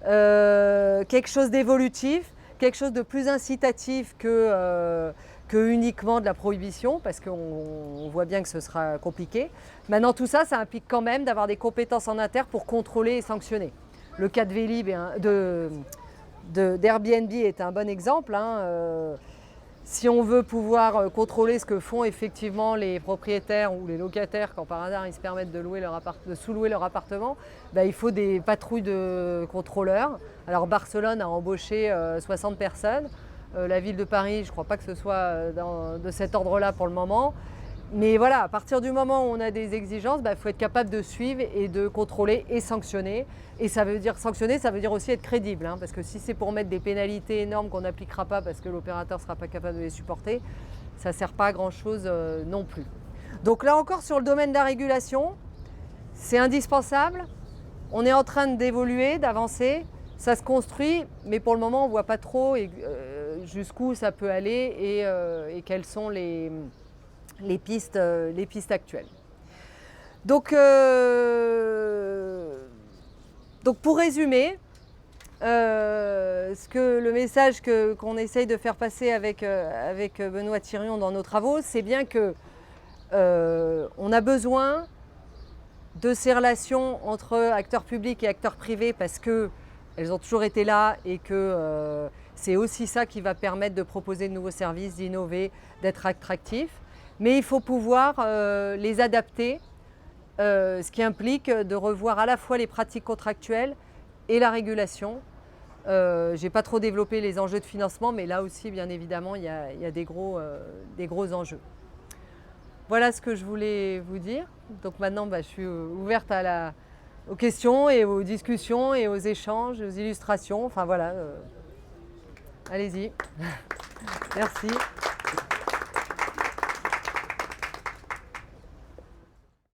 quelque chose d'évolutif, quelque chose de plus incitatif que uniquement de la prohibition, parce qu'on voit bien que ce sera compliqué. Maintenant, tout ça, ça implique quand même d'avoir des compétences en interne pour contrôler et sanctionner. Le cas de Vélib d'Airbnb est un bon exemple. Si on veut pouvoir contrôler ce que font effectivement les propriétaires ou les locataires quand par hasard ils se permettent de sous-louer leur appartement, il faut des patrouilles de contrôleurs. Alors Barcelone a embauché 60 personnes. La ville de Paris, je ne crois pas que ce soit de cet ordre-là pour le moment. Mais voilà, à partir du moment où on a des exigences, faut être capable de suivre et de contrôler et sanctionner. Et ça veut dire sanctionner, ça veut dire aussi être crédible. Parce que si c'est pour mettre des pénalités énormes qu'on n'appliquera pas parce que l'opérateur ne sera pas capable de les supporter, ça ne sert pas à grand-chose non plus. Donc là encore, sur le domaine de la régulation, c'est indispensable. On est en train d'évoluer, d'avancer. Ça se construit, mais pour le moment, on ne voit pas trop jusqu'où ça peut aller et quelles sont les pistes actuelles. Donc pour résumer, le message qu'on essaye de faire passer avec Benoît Thirion dans nos travaux, c'est bien que on a besoin de ces relations entre acteurs publics et acteurs privés parce qu'elles ont toujours été là et que c'est aussi ça qui va permettre de proposer de nouveaux services, d'innover, d'être attractif. Mais il faut pouvoir les adapter, ce qui implique de revoir à la fois les pratiques contractuelles et la régulation. Je n'ai pas trop développé les enjeux de financement, mais là aussi, bien évidemment, il y a des gros enjeux. Voilà ce que je voulais vous dire. Donc maintenant, je suis ouverte aux questions et aux discussions et aux échanges, aux illustrations. Enfin voilà, allez-y. Merci.